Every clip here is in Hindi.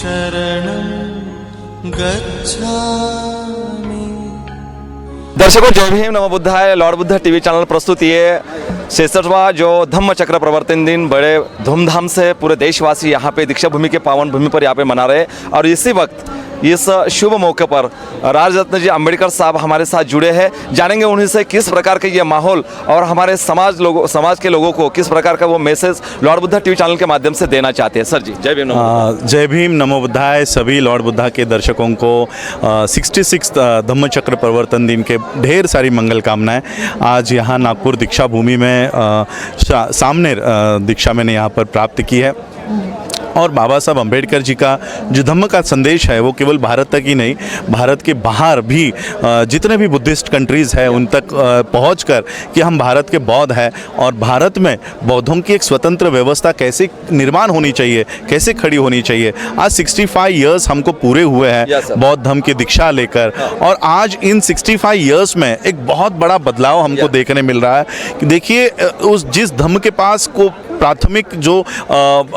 शरणं गच्छामि। दर्शकों जय भीम नमो बुद्धाय। लॉर्ड बुद्धा टीवी चैनल प्रस्तुत ये 66वां जो धम्म चक्र प्रवर्तन दिन बड़े धूमधाम से पूरे देशवासी यहाँ पे दीक्षा भूमि के पावन भूमि पर यहाँ पे मना रहे। और इसी वक्त इस शुभ मौके पर राजरत्न जी अंबेडकर साहब हमारे साथ जुड़े हैं। जानेंगे उन्हीं से किस प्रकार के ये माहौल और हमारे समाज के लोगों को किस प्रकार का वो message Lord Buddha TV channel के माध्यम से देना चाहते हैं। सर जी जय भीम नमो। जय भीम नमो बुद्धाय। सभी लॉर्ड बुद्धा के दर्शकों को 66 धम्म चक्र प्रवर्तन दिन के ढेर सारी मंगल कामनाएं। आज यहाँ नागपुर दीक्षा भूमि में सामने दीक्षा मैंने यहाँ पर प्राप्त की है। और बाबा साहब अम्बेडकर जी का जो धम्म का संदेश है वो केवल भारत तक ही नहीं, भारत के बाहर भी जितने भी बुद्धिस्ट कंट्रीज़ हैं उन तक पहुंचकर कि हम भारत के बौद्ध हैं और भारत में बौद्धों की एक स्वतंत्र व्यवस्था कैसे निर्माण होनी चाहिए, कैसे खड़ी होनी चाहिए। आज 65 इयर्स हमको पूरे हुए हैं बौद्ध धर्म की दीक्षा लेकर। और आज इन 65 इयर्स में एक बहुत बड़ा बदलाव हमको देखने मिल रहा है कि देखिए उस जिस धर्म के पास को प्राथमिक जो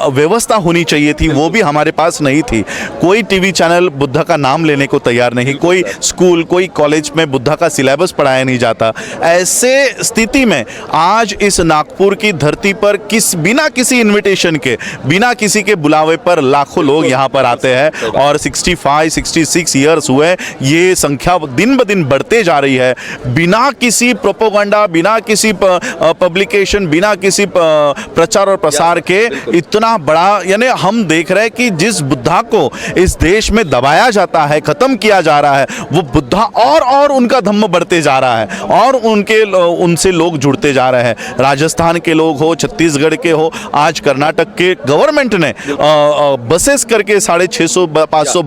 व्यवस्था होनी चाहिए थी वो भी हमारे पास नहीं थी। कोई टीवी चैनल बुद्धा का नाम लेने को तैयार नहीं, कोई स्कूल कोई कॉलेज में बुद्धा का सिलेबस पढ़ाया नहीं जाता। ऐसे स्थिति में आज इस नागपुर की धरती पर बिना किसी इनविटेशन के, बिना किसी के बुलावे पर लाखों लोग यहाँ पर आते हैं। और 65-66 ईयर्स हुए, ये संख्या दिन ब दिन बढ़ते जा रही है। बिना किसी प्रोपोगंडा, बिना किसी पब्लिकेशन, बिना किसी प्रचार और प्रसार के इतना बड़ा, यानी हम देख रहे हैं कि जिस बुद्धा को इस देश में दबाया जाता है, खत्म किया जा रहा है, वो बुद्धा और उनका धम्म बढ़ते जा रहा है और उनसे लोग जुड़ते जा रहे हैं। राजस्थान के लोग हो, छत्तीसगढ़ के हो, आज कर्नाटक के गवर्नमेंट ने बसेस करके 650-500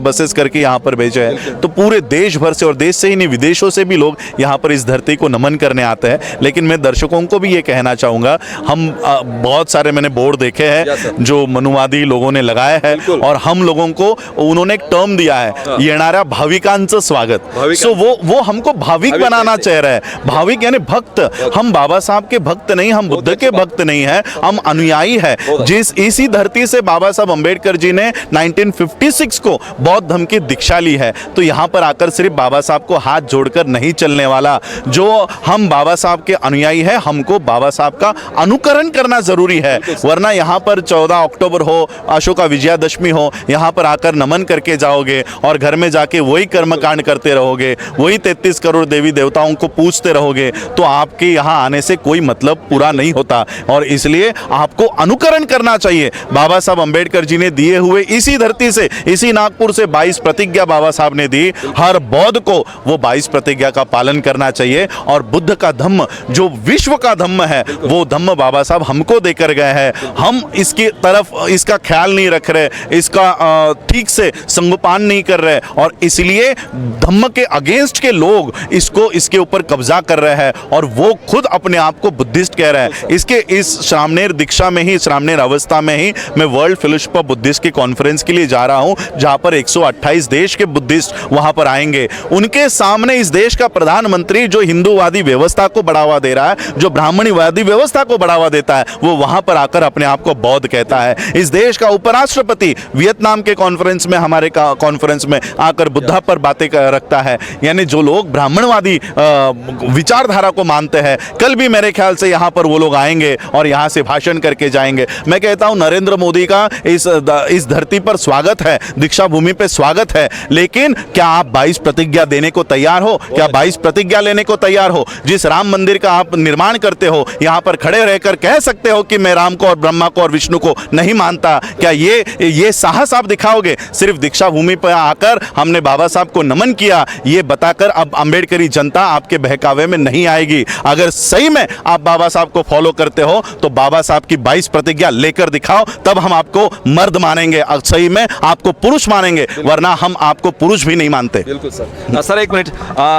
बसेस करके यहाँ पर भेजे हैं। तो पूरे देश भर से और देश से ही नहीं विदेशों से भी लोग यहाँ पर इस धरती को नमन करने आते हैं। लेकिन मैं दर्शकों को भी ये कहना चाहूँगा, हम बहुत सारे मैंने बोर्ड देखे हैं जो मनुवादी लोगों ने लगाए हैं और हम लोगों को उन्होंने एक टर्म दिया है, येणाऱ्या भाविकांचं स्वागत। सो वो हमको भाविक बनाना चाह रहे हैं। भाविक यानी भक्त। हम बाबा साहब के भक्त नहीं, हम बुद्ध के भक्त नहीं हैं, हम अनुयायी हैं। इसी धरती से बाबा साहब अम्बेडकर जी ने 1956 को बौद्ध धर्म की दीक्षा ली है। तो यहाँ पर आकर सिर्फ बाबा साहब को हाथ जोड़कर नहीं चलने वाला। जो हम बाबा साहब के अनुयायी हैं, हमको बाबा साहब का अनुकरण करना जरूरी है। वरना यहाँ पर 14 अक्टूबर हो, अशोका विजयादशमी हो, यहाँ पर आकर नमन करके जाओगे और घर में जाके वही कर्मकांड करते रहोगे, वही 33 करोड़ देवी देवताओं को पूजते रहोगे, तो आपके यहाँ आने से कोई मतलब पूरा नहीं होता। और इसलिए आपको अनुकरण करना चाहिए। बाबा साहब अम्बेडकर जी ने दिए हुए इसी धरती से, इसी नागपुर से 22 प्रतिज्ञा बाबा साहब ने दी। हर बौद्ध को वो 22 प्रतिज्ञा का पालन करना चाहिए। और बुद्ध का धम्म जो विश्व का धम्म है, वो धम्म बाबा साहब हमको देकर गए हैं। हम इसकी तरफ इसका ख्याल नहीं रख रहे, इसका ठीक से संगोपान नहीं कर रहे और इसलिए धम्म के अगेंस्ट के लोग इसके ऊपर कब्जा कर रहे हैं और वो खुद अपने आप को बुद्धिस्ट कह रहे हैं। इस श्रामणेर दीक्षा में ही, श्रामणेर अवस्था में ही मैं वर्ल्ड फेलोशिप ऑफ बुद्धिस्ट की कॉन्फ्रेंस के लिए जा रहा हूं, जहां पर 128 देश के बुद्धिस्ट वहां पर आएंगे। उनके सामने इस देश का प्रधानमंत्री जो हिंदूवादी व्यवस्था को बढ़ावा दे रहा है, जो ब्राह्मणवादी व्यवस्था को बढ़ावा देता है, वो वहां पर आकर अपने आप को बौद्ध कहता है। इस देश का उपराष्ट्रपति वियतनाम के कॉन्फ्रेंस में, हमारे कॉन्फ्रेंस में आकर बुद्धा पर बातें रखता है। यानी जो लोग ब्राह्मणवादी विचारधारा को मानते हैं, कल भी मेरे ख्याल से यहाँ पर वो लोग आएंगे और यहाँ से भाषण करके जाएंगे। मैं कहता हूँ नरेंद्र मोदी का इस धरती पर स्वागत है, दीक्षा भूमि पे स्वागत है। लेकिन क्या आप 22 प्रतिज्ञा देने को तैयार हो? क्या 22 प्रतिज्ञा लेने को तैयार हो? जिस राम मंदिर का आप निर्माण करते हो, यहाँ पर खड़े रहकर कह सकते हो कि मैं राम को और ब्रह्मा को और विष्णु को नहीं मानता। क्या ये साहस आप दिखाओगे? सिर्फ दीक्षा भूमि पर आकर हमने बाबा साहब को नमन किया, ये बताकर अब अम्बेडकरी जनता आपके बहकावे में नहीं आएगी। अगर सही में आप बाबा साहब को फॉलो करते हो तो बाबा साहब की 22 प्रतिज्ञा लेकर दिखाओ, तब हम आपको मर्द मानेंगे, सही में आपको पुरुष मानेंगे, वरना हम आपको पुरुष भी नहीं मानते। बिल्कुल सर। सर एक मिनट,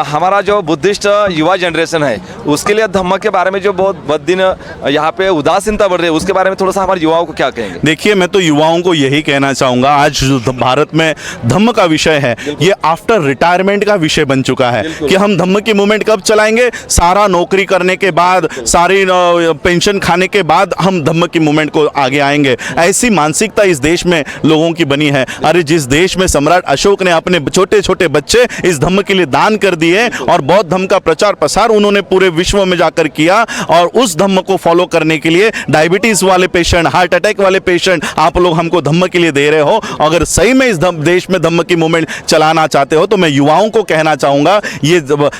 हमारा जो बुद्धिस्ट युवा जनरेशन है उसके लिए धम्म के बारे में जो बहुत दिन यहाँ पे उदास उदासीनता बढ़ रही है, उसके बारे में थोड़ा सा हमारे युवाओं को क्या कहेंगे? देखिए, मैं तो युवाओं को यही कहना चाहूँगा, आज जो भारत में धम्म का विषय है ये आफ्टर रिटायरमेंट का विषय बन चुका है कि हम धम्म की मूवमेंट कब चलाएंगे, सारा नौकरी करने के बाद, सारी पेंशन खाने के बाद हम धम्म की मूवमेंट को आगे आएंगे। ऐसी मानसिकता इस देश में लोगों की बनी है। अरे जिस देश में सम्राट अशोक ने अपने छोटे छोटे बच्चे इस धम्म के लिए दान कर दिए और बौद्ध धम्म का प्रचार प्रसार उन्होंने पूरे विश्व में जाकर किया, और उस धम्म को फॉलो करने के लिए डायबिटीज वाले पेशेंट, हार्ट अटैक वाले पेशेंट आप लोग हमको धम्म के लिए दे रहे हो। अगर सही में इस देश में धम्म की मूवमेंट चलाना चाहते हो तो मैं युवाओं को कहना चाहूंगा, ये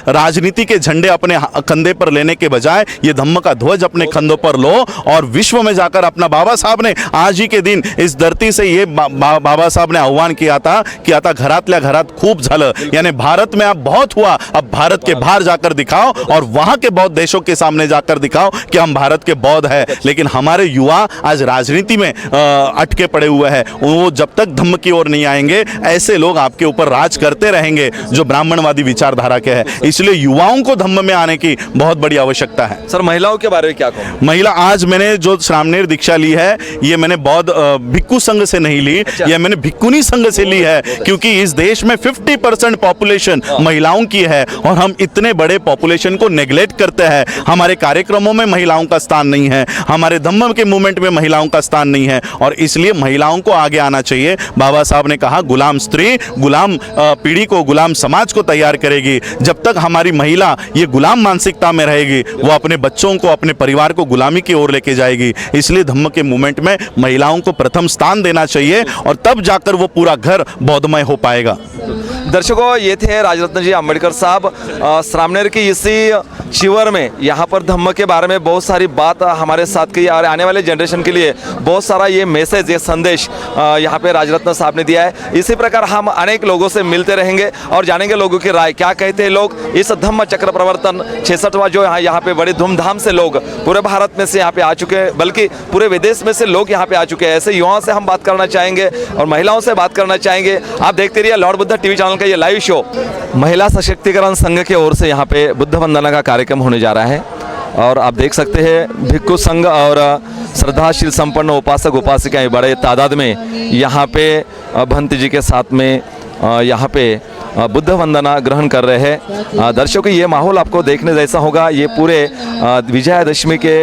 राजनीति के झंडे अपने कंधे पर लेने के बजाय ये धम्म का ध्वज अपने कंधों पर लो और विश्व में जाकर अपना, बाबा साहब ने आज ही के दिन इस धरती से ये बाबा साहब ने आह्वान किया था कि आता घरातल्या घरात खूब झालं, यानी भारत में अब बहुत हुआ, अब भारत के बाहर जाकर दिखाओ और वहां के बौद्ध देशों के सामने जाकर दिखाओ कि हम भारत के बौद्ध है। लेकिन हमारे युवा आज राजनीति में अटके पड़े हुए हैं, वो जब तक धम्म की ओर नहीं आएंगे ऐसे लोग आपके ऊपर राज करते रहेंगे जो ब्राह्मणवादी विचारधारा के हैं। इसलिए युवाओं को धम्म में आने की बहुत बड़ी आवश्यकता है। सर, महिलाओं के बारे में क्या कहूँ? महिला, आज मैंने जो श्रामणेर दीक्षा ली है ये मैंने बौद्ध भिक्खु संघ से नहीं ली, ये मैंने भिक्खुनी संघ से ली है, क्योंकि इस देश में 50% पॉपुलेशन महिलाओं की है और हम इतने बड़े पॉपुलेशन को नेग्लेक्ट करते हैं। हमारे कार्यक्रमों में महिलाओं का स्थान नहीं है, हमारे धम्म के मूवमेंट में महिलाओं का स्थान नहीं है, और इसलिए महिलाओं को आगे आना चाहिए। बाबा साहब ने कहा गुलाम स्त्री गुलाम पीढ़ी को, गुलाम समाज को तैयार करेगी। जब तक हमारी महिला ये गुलाम मानसिकता में रहेगी वो अपने बच्चों को, अपने परिवार को गुलामी की ओर लेके जाएगी। इसलिए धम्म के मूवमेंट में महिलाओं को प्रथम स्थान देना चाहिए और तब जाकर वो पूरा घर बौद्धमय हो पाएगा। दर्शकों, ये थे राजरत्न जी अंबेडकर साहब श्रामणेर की इसी शिविर में यहाँ पर धम्म के बारे में बहुत सारी बात हमारे साथ की और आने वाले जनरेशन के लिए बहुत सारा ये मैसेज, ये संदेश यहाँ पे राजरत्न साहब ने दिया है। इसी प्रकार हम अनेक लोगों से मिलते रहेंगे और जानेंगे लोगों की राय, क्या कहते हैं लोग इस धम्म चक्र प्रवर्तन 66वां जो यहाँ पे बड़ी धूमधाम से लोग पूरे भारत में से यहाँ पे आ चुके हैं, बल्कि पूरे विदेश में से लोग यहाँ पे आ चुके हैं। ऐसे युवाओं से हम बात करना चाहेंगे और महिलाओं से बात करना चाहेंगे। आप देखते रहिए लॉर्ड बुद्धा टीवी चैनल का ये लाइव शो। महिला सशक्तिकरण संघ की ओर से यहाँ पे बुद्ध वंदना का कार्यक्रम होने जा रहा है और आप देख सकते हैं भिक्खु संघ और श्रद्धाशील संपन्न उपासक उपासिकाएं बड़े तादाद में यहाँ पे भंत जी के साथ में यहाँ पे बुद्ध वंदना ग्रहण कर रहे हैं। दर्शकों, ये माहौल आपको देखने जैसा होगा। ये पूरे विजयादशमी के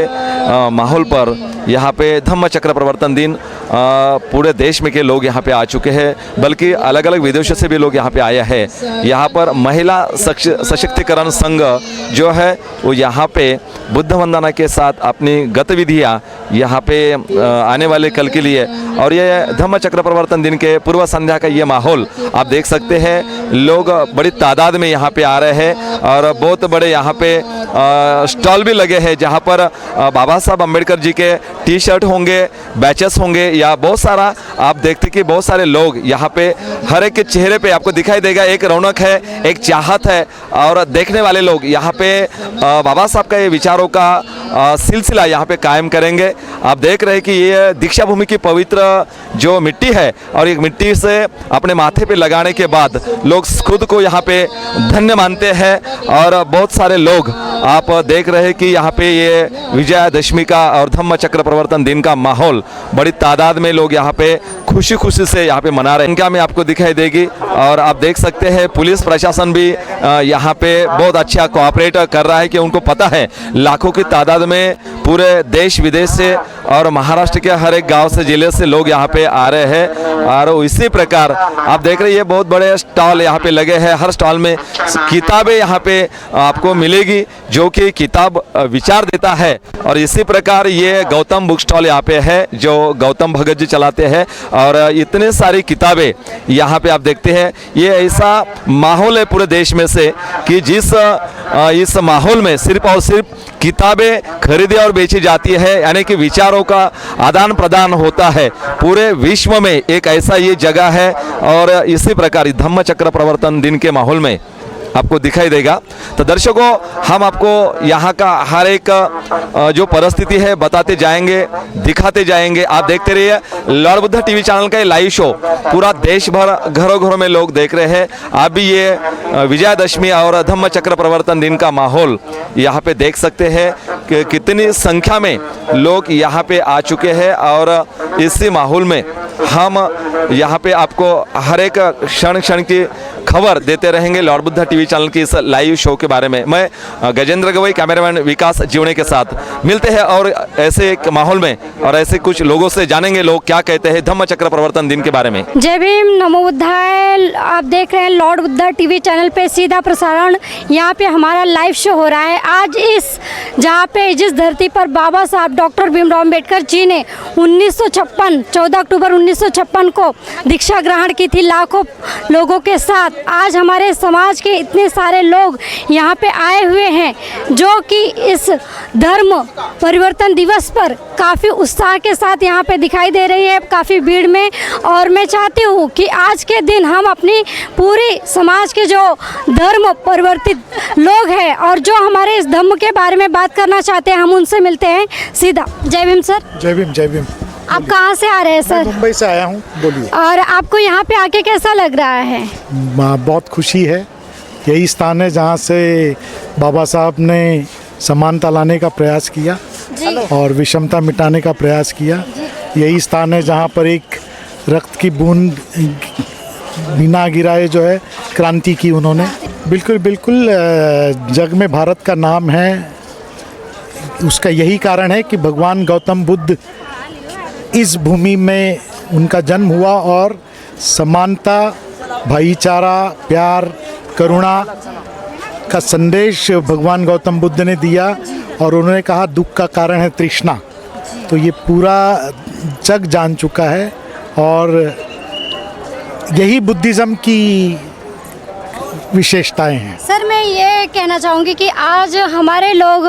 माहौल पर यहाँ पे धम्म चक्र प्रवर्तन दिन पूरे देश में के लोग यहाँ पे आ चुके हैं, बल्कि अलग अलग विदेशों से भी लोग यहाँ पे आए हैं। यहाँ पर महिला सशक्तिकरण संघ जो है वो यहाँ पे बुद्ध वंदना के साथ अपनी गतिविधियाँ यहाँ पे आने वाले कल के लिए, और ये धम्म चक्र प्रवर्तन दिन के पूर्व संध्या का ये माहौल आप देख सकते हैं। लोग बड़ी तादाद में यहाँ पे आ रहे हैं और बहुत बड़े यहाँ पे स्टॉल भी लगे हैं जहाँ पर बाबा साहब अम्बेडकर जी के टी शर्ट होंगे, बैचेस होंगे, या बहुत सारा आप देखते कि बहुत सारे लोग यहाँ पे हर एक के चेहरे पे आपको दिखाई देगा एक रौनक है, एक चाहत है, और देखने वाले लोग यहाँ पे बाबा साहब का ये विचारों का सिलसिला यहाँ पे कायम करेंगे। आप देख रहे हैं कि ये दीक्षा भूमि की पवित्र जो मिट्टी है और एक मिट्टी से अपने माथे पे लगाने के बाद लोग खुद को यहाँ पे धन्य मानते हैं, और बहुत सारे लोग आप देख रहे हैं कि यहाँ पे ये विजयादशमी का और धम्म चक्र प्रवर्तन दिन का माहौल बड़ी तादाद में लोग यहाँ पे खुशी खुशी से यहाँ पे मना रहे हैं। इनका में आपको दिखाई देगी, और आप देख सकते हैं पुलिस प्रशासन भी यहाँ पे बहुत अच्छा कोऑपरेट कर रहा है कि उनको पता है लाखों की तादाद में पूरे देश विदेश से और महाराष्ट्र के हर एक गांव से, जिले से लोग यहाँ पे आ रहे हैं। और इसी प्रकार आप देख रहे हैं ये बहुत बड़े स्टॉल यहाँ पे लगे हैं। हर स्टॉल में किताबें यहाँ पे आपको मिलेगी जो कि किताब विचार देता है, और इसी प्रकार ये गौतम बुक स्टॉल यहाँ पे है जो गौतम भगत जी चलाते हैं, और इतने सारी किताबें यहाँ पे आप देखते हैं। ये ऐसा माहौल है पूरे देश में से कि इस माहौल में सिर्फ और सिर्फ किताबें खरीदी और बेची जाती है, यानी कि विचारों का आदान प्रदान होता है। पूरे विश्व में एक ऐसा ये जगह है, और इसी प्रकार धम्म चक्र प्रवर्तन दिन के माहौल में आपको दिखाई देगा। तो दर्शकों, हम आपको यहाँ का हर एक जो परिस्थिति है बताते जाएंगे, दिखाते जाएंगे। आप देखते रहिए लॉर्ड बुद्धा टीवी चैनल का ये लाइव शो पूरा देश भर घरों घरों में लोग देख रहे हैं। आप भी ये विजयादशमी और धम्म चक्र प्रवर्तन दिन का माहौल यहाँ पे देख सकते हैं कि कितनी संख्या में लोग यहाँ पे आ चुके हैं। और इसी माहौल में हम यहाँ पे आपको हर एक क्षण क्षण की खबर देते रहेंगे लॉर्ड बुद्धा टीवी चैनल की इस लाइव शो के बारे में। मैं गजेंद्र गवई, कैमरामैन विकास जीवने के साथ मिलते हैं और ऐसे एक माहौल में और ऐसे कुछ लोगों से जानेंगे लोग क्या कहते हैं धम्म चक्र प्रवर्तन दिन के बारे में। जय भीम, नमो बुद्धाय। आप देख रहे हैं लॉर्ड बुद्धा टीवी चैनल पे सीधा प्रसारण। यहाँ पे हमारा लाइव शो हो रहा है आज जहाँ पे जिस धरती पर बाबा साहब डॉक्टर भीमराव अम्बेडकर जी ने 14 अक्टूबर 1956 को दीक्षा ग्रहण की थी लाखों लोगों के साथ। आज हमारे समाज के इतने सारे लोग यहाँ पे आए हुए हैं जो कि इस धर्म परिवर्तन दिवस पर काफ़ी उत्साह के साथ यहाँ पे दिखाई दे रही है, काफ़ी भीड़ में। और मैं चाहती हूँ कि आज के दिन हम अपनी पूरी समाज के जो धर्म परिवर्तित लोग हैं और जो हमारे इस धर्म के बारे में बात करना चाहते हैं, हम उनसे मिलते हैं सीधा। जय भीम सर। जय भीम, जय भीम। आप कहाँ से आ रहे हैं सर? मुंबई से आया हूँ, बोलिए। और आपको यहाँ पे आके कैसा लग रहा है? बहुत खुशी है। यही स्थान है जहाँ से बाबा साहब ने समानता लाने का प्रयास किया और विषमता मिटाने का प्रयास किया। यही स्थान है जहाँ पर एक रक्त की बूंद बिना गिराए जो है क्रांति की उन्होंने। बिल्कुल बिल्कुल, जग में भारत का नाम है। उसका यही कारण है कि भगवान गौतम बुद्ध इस भूमि में उनका जन्म हुआ और समानता, भाईचारा, प्यार, करुणा का संदेश भगवान गौतम बुद्ध ने दिया। और उन्होंने कहा दुख का कारण है तृष्णा। तो ये पूरा जग जान चुका है और यही बुद्धिज़्म की विशेषताएं हैं। सर मैं ये कहना चाहूँगी कि आज हमारे लोग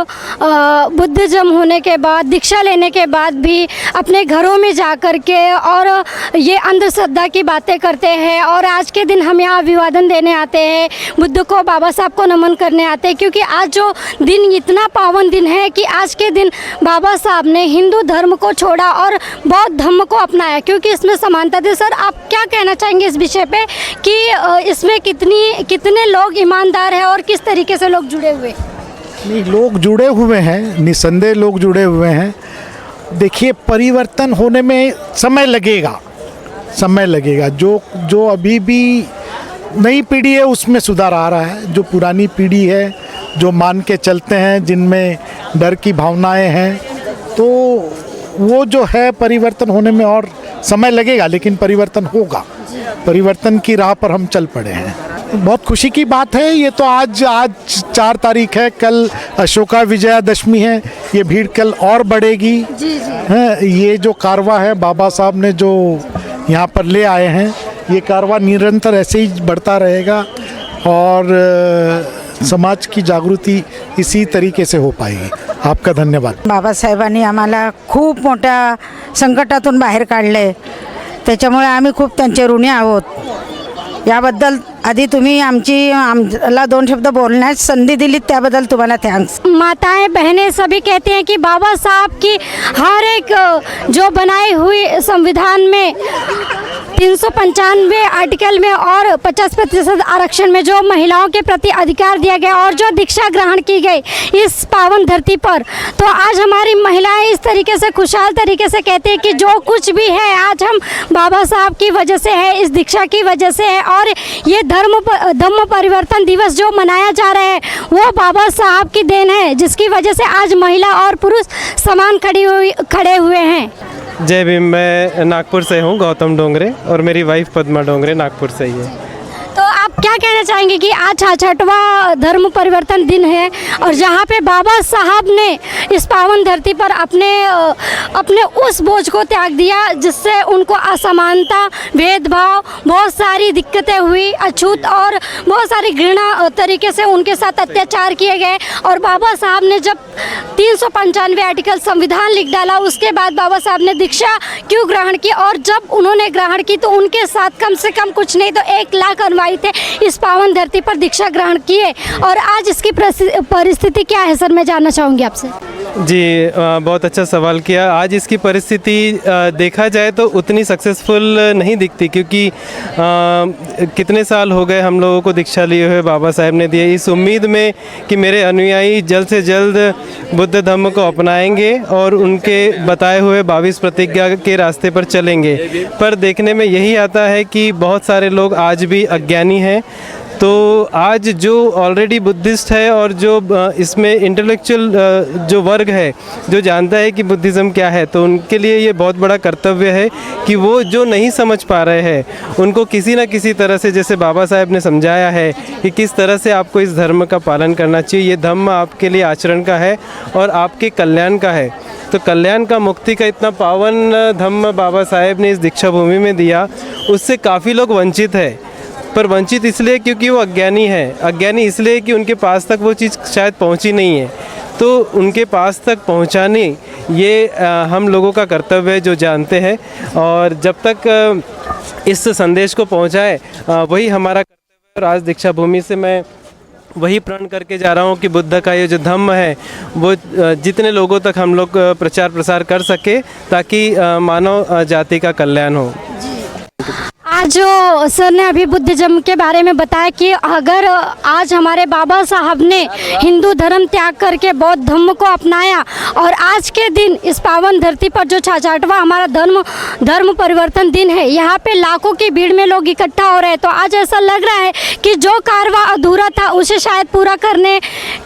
बुद्धिज़्म होने के बाद, दीक्षा लेने के बाद भी अपने घरों में जा कर के और ये अंधश्रद्धा की बातें करते हैं। और आज के दिन हम यहाँ अभिवादन देने आते हैं, बुद्ध को, बाबा साहब को नमन करने आते हैं, क्योंकि आज जो दिन इतना पावन दिन है कि आज के दिन बाबा साहब ने हिंदू धर्म को छोड़ा और बौद्ध धर्म को अपनाया, क्योंकि इसमें समानता थी। सर आप क्या कहना चाहेंगे इस विषय पे कि इसमें कितने लोग ईमानदार हैं और किस तरीके से लोग जुड़े हुए? नहीं, लोग जुड़े हुए हैं, निसंदेह लोग जुड़े हुए हैं। देखिए, परिवर्तन होने में समय लगेगा। जो अभी भी नई पीढ़ी है उसमें सुधार आ रहा है। जो पुरानी पीढ़ी है, जो मान के चलते हैं, जिनमें डर की भावनाएं हैं, तो वो जो है परिवर्तन होने में और समय लगेगा, लेकिन परिवर्तन होगा। परिवर्तन की राह पर हम चल पड़े हैं। बहुत खुशी की बात है। ये तो आज 4 तारीख है, कल अशोका विजयादशमी है। ये भीड़ कल और बढ़ेगी। हैं, ये जो कारवां है बाबा साहब ने जो यहाँ पर ले आए हैं, ये कारवां निरंतर ऐसे ही बढ़ता रहेगा और समाज की जागृती इसी तरीके से हो पाएगी। आपका धन्यवाद। बाबासाहेबांनी आम्हाला खूप मोठ्या संकटातून बाहेर काढले, त्याच्यामुळे आम्ही खूप त्यांचे ऋणी आहोत। याबद्दल आधी तुम्ही आम्हाला 2 शब्द बोलण्यास संधी दिली, त्याबद्दल तुम्हाला थैंक्स। माताएं बहनें सभी कहते हैं कि बाबा साहब की हर एक जो बनाई हुई संविधान में 395 आर्टिकल में और 50% आरक्षण में जो महिलाओं के प्रति अधिकार दिया गया और जो दीक्षा ग्रहण की गई इस पावन धरती पर, तो आज हमारी महिलाएं इस तरीके से खुशहाल तरीके से कहते हैं कि जो कुछ भी है आज हम बाबा साहब की वजह से है, इस दीक्षा की वजह से है। और ये धम्म परिवर्तन दिवस जो मनाया जा रहा है वो बाबा साहब की देन है, जिसकी वजह से आज महिला और पुरुष समान खड़े हुए हैं। जय भीम। मैं नागपुर से हूँ, गौतम डोंगरे, और मेरी वाइफ पद्मा डोंगरे नागपुर से ही है। तो आप क्या कहना चाहेंगे कि आज 66वां धर्म परिवर्तन दिन है और जहाँ पे बाबा साहब ने इस पावन धरती पर अपने उस बोझ को त्याग दिया जिससे उनको असमानता, भेदभाव, बहुत सारी दिक्कतें हुई, अछूत और बहुत सारी घृणा तरीके से उनके साथ अत्याचार किए गए। और बाबा साहब ने जब 395 आर्टिकल संविधान लिख डाला, उसके बाद बाबा साहब ने दीक्षा क्यों ग्रहण की, और जब उन्होंने ग्रहण की तो उनके साथ कम से कम कुछ नहीं तो 1 लाख अनुयायी थे। इस पावन धरती पर दीक्षा ग्रहण किए और आज इसकी परिस्थिति क्या है सर, मैं जानना चाहूँगी आपसे। जी, बहुत अच्छा सवाल किया। आज इसकी परिस्थिति देखा जाए तो उतनी सक्सेसफुल नहीं दिखती, क्योंकि कितने साल हो गए हम लोगों को दीक्षा लिए हुए, बाबा साहेब ने दिए इस उम्मीद में कि मेरे अनुयायी जल्द से जल्द बुद्ध धम्म को अपनाएंगे और उनके बताए हुए 22 प्रतिज्ञा के रास्ते पर चलेंगे। पर देखने में यही आता है कि बहुत सारे लोग आज भी अज्ञानी हैं। तो आज जो ऑलरेडी बुद्धिस्ट है और जो इसमें इंटेलेक्चुअल जो वर्ग है जो जानता है कि बुद्धिज़्म क्या है, तो उनके लिए ये बहुत बड़ा कर्तव्य है कि वो जो नहीं समझ पा रहे हैं उनको किसी न किसी तरह से, जैसे बाबा साहेब ने समझाया है कि किस तरह से आपको इस धर्म का पालन करना चाहिए, ये धम्म आपके लिए आचरण का है और आपके कल्याण का है। तो कल्याण का, मुक्ति का इतना पावन धम्म बाबा साहेब ने इस दीक्षा भूमि में दिया, उससे काफ़ी लोग वंचित है। पर वंचित इसलिए क्योंकि वो अज्ञानी है, अज्ञानी इसलिए कि उनके पास तक वो चीज़ शायद पहुंची नहीं है। तो उनके पास तक पहुंचाने ये हम लोगों का कर्तव्य है जो जानते हैं, और जब तक इस संदेश को पहुंचाए वही हमारा कर्तव्य है। और आज दीक्षा भूमि से मैं वही प्रण करके जा रहा हूँ कि बुद्ध का ये जो धम्म है वो जितने लोगों तक हम लोग प्रचार प्रसार कर सके, ताकि मानव जाति का कल्याण हो। आज जो सर ने अभी बुद्धिज्म के बारे में बताया कि अगर आज हमारे बाबा साहब ने हिंदू धर्म त्याग करके बौद्ध धर्म को अपनाया और आज के दिन इस पावन धरती पर जो 66वां हमारा धर्म परिवर्तन दिन है, यहाँ पे लाखों की भीड़ में लोग इकट्ठा हो रहे हैं, तो आज ऐसा लग रहा है कि जो कारवां अधूरा था उसे शायद पूरा करने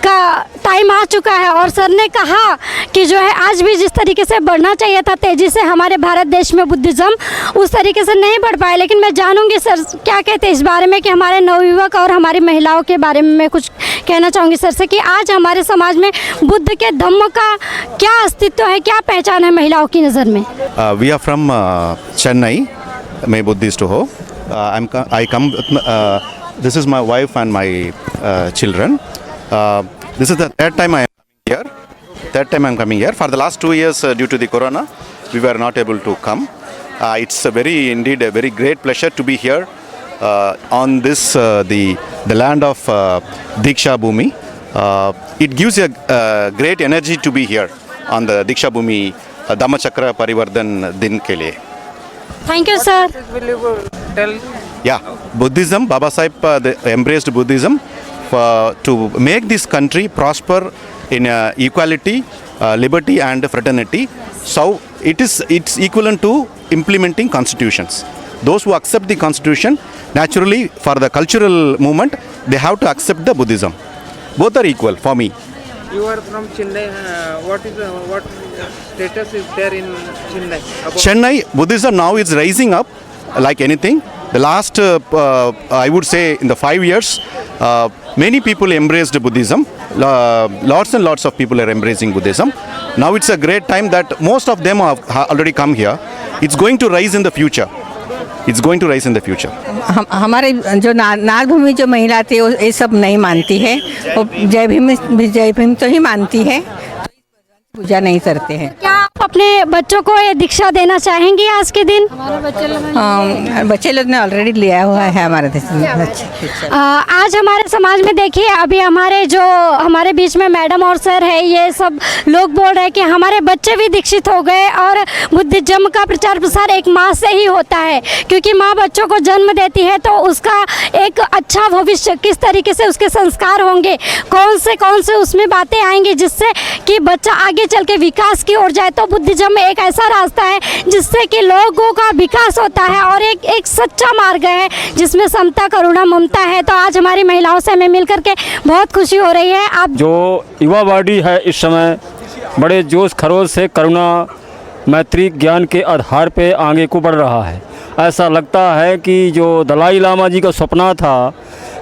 का टाइम आ चुका है। और सर ने कहा कि जो है आज भी जिस तरीके से बढ़ना चाहिए था तेज़ी से हमारे भारत देश में बुद्धिज़्म, उस तरीके से नहीं बढ़ पाए। लेकिन मैं जानूंगी सर क्या कहते हैं इस बारे में कि हमारे नवयुवक और हमारी महिलाओं के बारे में मैं कुछ कहना चाहूँगी सर से कि आज हमारे समाज में बुद्ध के धम्म का क्या अस्तित्व है, क्या पहचान है महिलाओं की नज़र में। We are from Chennai. मैं बुद्धिस्ट हो। I come. This is my wife and my children. This is the third time I am here. Third time I am coming here. For the last 2 years, due to the corona, we were not able to come. It's indeed a very great pleasure to be here on this the land of Diksha Bhumi. It gives a great energy to be here on the Diksha Bhumi Dhamma Chakra Parivardhan Din ke liye. Thank you sir. Yeah, Buddhism, Baba Sahib they embraced Buddhism to make this country prosper in equality, liberty and fraternity. So it's equivalent to implementing constitutions. Those who accept the constitution, naturally for the cultural movement, they have to accept the Buddhism. Both are equal for me. You are from Chennai. What status is there in Chennai? Chennai, Buddhism now is rising up like anything. The last, I would say, in the 5 years, many people embraced Buddhism. Lots and lots of people are embracing Buddhism. Now it's a great time that most of them have already come here. It's going to rise in the future. It's going to rise in the future. हमारे जो नाग भूमि जो महिला थी वो ये सब नहीं मानती है, वो जय भीम तो ही मानती है, पूजा नहीं करते हैं। क्या आप अपने बच्चों को ये दीक्षा देना चाहेंगी आज के दिन? बच्चे लोग ने ऑलरेडी लिया हुआ है हमारे देश में। आज हमारे समाज में देखिए अभी हमारे बीच में मैडम और सर है, ये सब लोग बोल रहे हैं कि हमारे बच्चे भी दीक्षित हो गए और बुद्धिज्म का प्रचार प्रसार एक माँ से ही होता है, क्योंकि माँ बच्चों को जन्म देती है तो उसका एक अच्छा भविष्य, किस तरीके से उसके संस्कार होंगे, कौन से उसमें बातें आएंगी जिससे कि बच्चा आगे चल के विकास की ओर जाए। तो बुद्धिज्म में एक ऐसा रास्ता है जिससे कि लोगों का विकास होता है और एक सच्चा मार्ग है जिसमें समता, करुणा, ममता है। तो आज हमारी महिलाओं से हमें मिलकर के बहुत खुशी हो रही है। आप जो युवा बॉडी है इस समय बड़े जोश खरोश से करुणा, मैत्री, ज्ञान के आधार पे आगे को बढ़ रहा है। ऐसा लगता है कि जो दलाई लामा जी का सपना था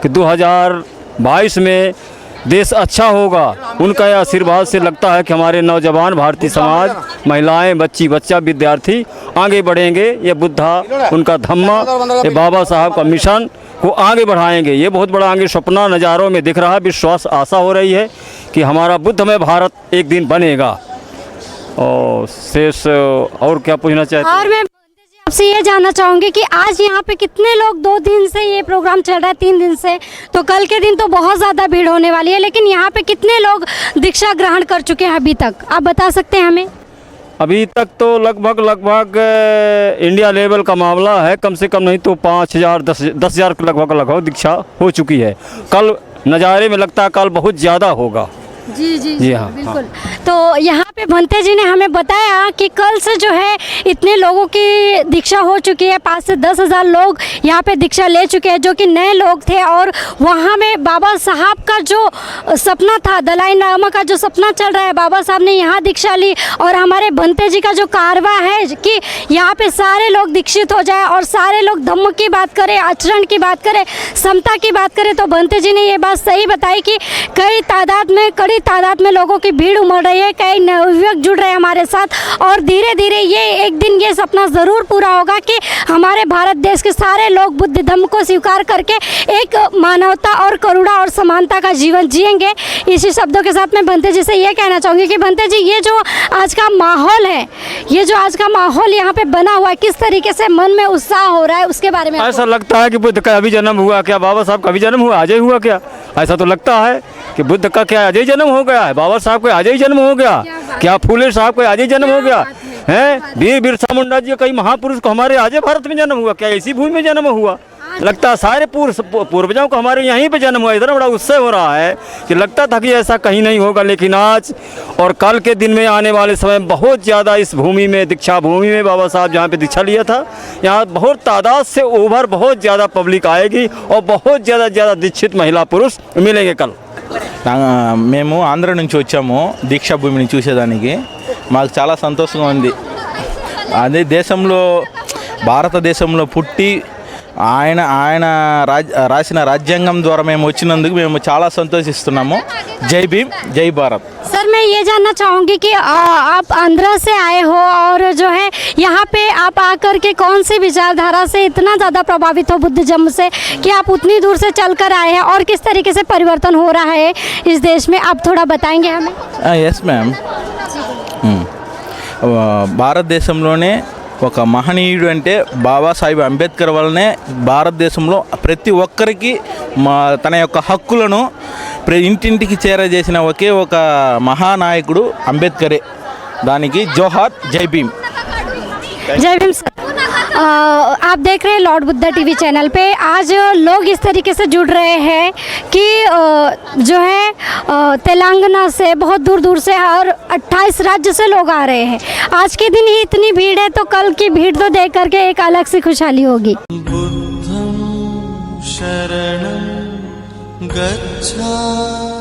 कि 2022 में देश अच्छा होगा, उनका आशीर्वाद से लगता है कि हमारे नौजवान भारतीय समाज, महिलाएं, बच्चा, विद्यार्थी आगे बढ़ेंगे। ये बुद्धा, उनका धम्मा, ये बाबा साहब का मिशन को आगे बढ़ाएंगे। ये बहुत बड़ा आगे सपना नज़ारों में दिख रहा है। विश्वास, आशा हो रही है कि हमारा बुद्धमय भारत एक दिन बनेगा। और शेष और क्या पूछना चाहते हैं? और मैं आपसे ये जानना चाहूँगी कि आज यहाँ पे कितने लोग, 2 दिन से ये प्रोग्राम चल रहा है, 3 दिन से, तो कल के दिन तो बहुत ज़्यादा भीड़ होने वाली है, लेकिन यहाँ पे कितने लोग दीक्षा ग्रहण कर चुके हैं अभी तक, आप बता सकते हैं हमें? अभी तक तो लगभग इंडिया लेवल का मामला है, कम से कम नहीं तो 5,000 10,000 के लगभग दीक्षा हो चुकी है। कल नज़ारे में लगता है कल बहुत ज़्यादा होगा। जी हाँ, बिल्कुल। तो यहाँ पे भंते जी ने हमें बताया कि कल से जो है इतने लोगों की दीक्षा हो चुकी है, 5 से 10,000 लोग यहाँ पे दीक्षा ले चुके हैं जो कि नए लोग थे, और वहाँ में बाबा साहब का जो सपना था, दलाई लामा का जो सपना चल रहा है, बाबा साहब ने यहाँ दीक्षा ली, और हमारे भंते जी का जो कारवा है कि यहाँ पे सारे लोग दीक्षित हो जाए और सारे लोग धम्म की बात करें, आचरण की बात करें, समता की बात करें, तो भंते जी ने ये बात सही बताई कि कड़ी तादाद में लोगों की भीड़ उमड़ रही है, कई नवयुवक जुड़ रहे हैं हमारे साथ, और धीरे धीरे ये एक दिन ये सपना ज़रूर पूरा होगा कि हमारे भारत देश के सारे लोग बुद्ध धम्म को स्वीकार करके एक मानवता और करुणा और समानता का जीवन जिएंगे। इसी शब्दों के साथ मैं भंते जी से ये कहना चाहूँगी कि भंते जी, ये जो आज का माहौल है, ये जो आज का माहौल यहाँ पे बना हुआ है, किस तरीके से मन में उत्साह हो रहा है, उसके बारे में ऐसा लगता है कि बुद्ध का अभी जन्म हुआ क्या, बाबा साहब का अभी जन्म हुआ, आज ही हुआ क्या? ऐसा तो लगता है कि बुद्ध का क्या आज ही जन्म हो गया है, बाबा साहब का आज ही जन्म हो गया, क्या फूले साहब का आज ही जन्म हो गया है, वीर बिरसा मुंडा जी कई महापुरुष को हमारे आज भारत में जन्म हुआ, क्या इसी भूमि में जन्म हुआ? लगता है सारे पूर्वजों को हमारे यहीं पे जन्म हुआ। इतना बड़ा उत्सव हो रहा है कि लगता था कि ऐसा कहीं नहीं होगा, लेकिन आज और कल के दिन में आने वाले समय बहुत ज़्यादा इस भूमि में, दीक्षा भूमि में, बाबा साहब जहाँ पे दीक्षा लिया था, यहाँ बहुत तादाद से ओवर बहुत ज़्यादा पब्लिक आएगी और बहुत ज़्यादा दीक्षित महिला पुरुष मिलेंगे कल। మేము ఆంధ్ర నుంచి వచ్చాము దీక్షా భూమిని చూసేదానికి, మాకు చాలా సంతోషంగా ఉంది. అదే దేశంలో, భారతదేశంలో పుట్టి ఆయన రాసిన రాజ్యాంగం ద్వారా మేము వచ్చినందుకు మేము చాలా సంతోషిస్తున్నాము. జై భీమ్, జై భారత్. सर, मैं ये जानना चाहूँगी कि आप आंध्रा से आए हो और जो है यहाँ पे आप आकर के कौन सी विचारधारा से इतना ज़्यादा प्रभावित हो बुद्धिज्म से कि आप उतनी दूर से चलकर आए हैं, और किस तरीके से परिवर्तन हो रहा है इस देश में, आप थोड़ा बताएंगे हमें? Yes ma'am. భారతదేశంలోనే ఒక మహనీయుడు అంటే బాబాసాహెబ్ అంబేద్కర్ వల్లనే భారతదేశంలో ప్రతి ఒక్కరికి తన యొక్క హక్కులను ఇంటింటికి చేరజేసిన ఒకే ఒక మహానాయకుడు అంబేద్కరే. దానికి జోహార్, జై భీమ్. जय भीम सर। आप देख रहे हैं लॉर्ड बुद्धा टीवी चैनल पे। आज लोग इस तरीके से जुड़ रहे हैं कि जो है तेलंगाना से, बहुत दूर दूर से, और 28 राज्य से लोग आ रहे हैं। आज के दिन ही इतनी भीड़ है, तो कल की भीड़ तो देख करके एक अलग सी खुशहाली होगी। बुद्धं शरणं गच्छामि।